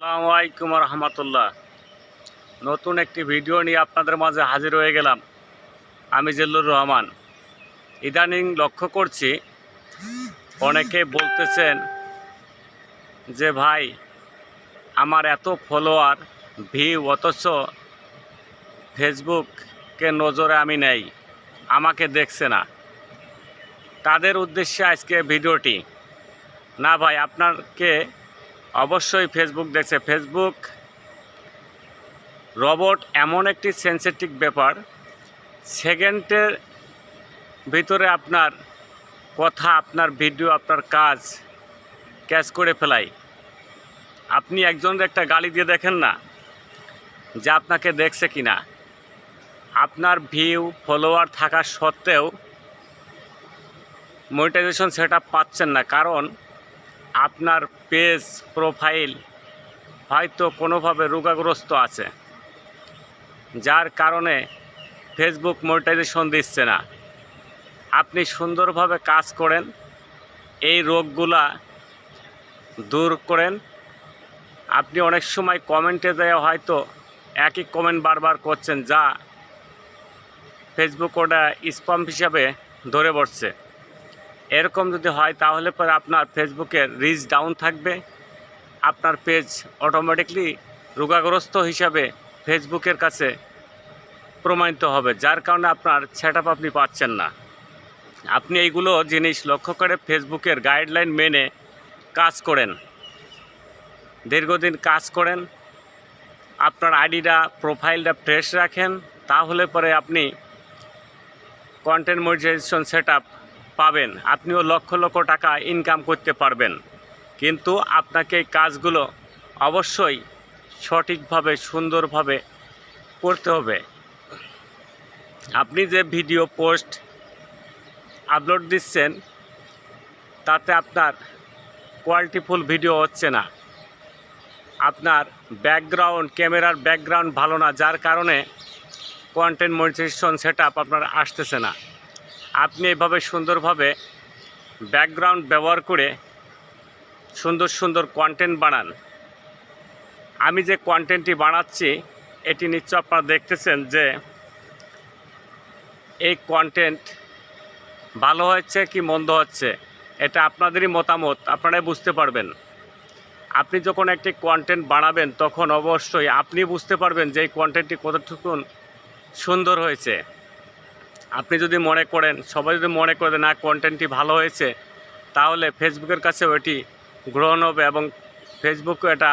আসসালামু আলাইকুম রহমতুল্লাহ। নতুন একটি ভিডিও নিয়ে আপনাদের মাঝে হাজির হয়ে গেলাম। আমি জিল্লুর রহমান। ইদানিং লক্ষ্য করছি অনেকে বলতেছেন যে ভাই আমার এত ফলোয়ার ভিউ, অথচ ফেসবুককে নজরে আমি নেই, আমাকে দেখছে না। তাদের উদ্দেশ্যে আজকে ভিডিওটি। না ভাই, আপনাকে অবশ্যই ফেসবুক দেখছে। ফেসবুক রোবট এমন একটি সেন্সিটিভ ব্যাপার, সেকেন্ডের ভিতরে আপনার কথা, আপনার ভিডিও, আপনার কাজ ক্যাচ করে ফেলাই। আপনি একজনের একটা গালি দিয়ে দেখেন না যে আপনাকে দেখছে কি না। আপনার ভিউ ফলোয়ার থাকা সত্ত্বেও মনিটাইজেশন সেটআপ পাচ্ছেন না, কারণ আপনার পেজ প্রোফাইল হয়তো কোনোভাবে রোগাগ্রস্ত আছে, যার কারণে ফেসবুক মনিটাইজেশন দিচ্ছে না। আপনি সুন্দরভাবে কাজ করেন, এই রোগগুলা দূর করেন। আপনি অনেক সময় কমেন্টে দেওয়া হয়তো একই কমেন্ট বারবার করছেন, যা ফেসবুক ওটা স্প্যাম হিসাবে ধরে বসছে। এরকম যদি হয় তাহলে পরে আপনার ফেসবুকের রিচ ডাউন থাকবে, আপনার পেজ অটোমেটিকলি রোগাগ্রস্ত হিসাবে ফেসবুকের কাছে প্রমাণিত হবে, যার কারণে আপনার সেটআপ আপনি পাচ্ছেন না। আপনি এইগুলো জিনিস লক্ষ্য করে ফেসবুকের গাইডলাইন মেনে কাজ করেন, দীর্ঘদিন কাজ করেন, আপনার আইডিটা প্রোফাইলটা ফ্রেশ রাখেন, তাহলে পরে আপনি কন্টেন্ট মনিটাইজেশন সেটআপ পাবেন। আপনিও লক্ষ লক্ষ টাকা ইনকাম করতে পারবেন। কিন্তু আপনাকে এই কাজগুলো অবশ্যই সঠিকভাবে সুন্দরভাবে করতে হবে। আপনি যে ভিডিও পোস্ট আপলোড দিচ্ছেন তাতে আপনার কোয়ালিটিফুল ভিডিও হচ্ছে না, আপনার ব্যাকগ্রাউন্ড, ক্যামেরার ব্যাকগ্রাউন্ড ভালো না, যার কারণে কন্টেন্ট মনিটাইজেশন সেটআপ আপনার আসতেছে না। আপনি এভাবে সুন্দরভাবে ব্যাকগ্রাউন্ড ব্যবহার করে সুন্দর সুন্দর কন্টেন্ট বানান। আমি যে কন্টেন্টটি বানাচ্ছি এটি নিশ্চয় আপনারা দেখতেছেন যে এই কন্টেন্ট ভালো হচ্ছে কি মন্দ হচ্ছে, এটা আপনাদেরই মতামত, আপনারাই বুঝতে পারবেন। আপনি যখন একটি কন্টেন্ট বানাবেন তখন অবশ্যই আপনি বুঝতে পারবেন যে এই কন্টেন্টটি কতটুকু সুন্দর হয়েছে। আপনি যদি মনে করেন, সবাই যদি মনে করে না কন্টেন্টটি ভালো হয়েছে, তাহলে ফেসবুকের কাছেও এটি গ্রহণ হবে এবং ফেসবুকও এটা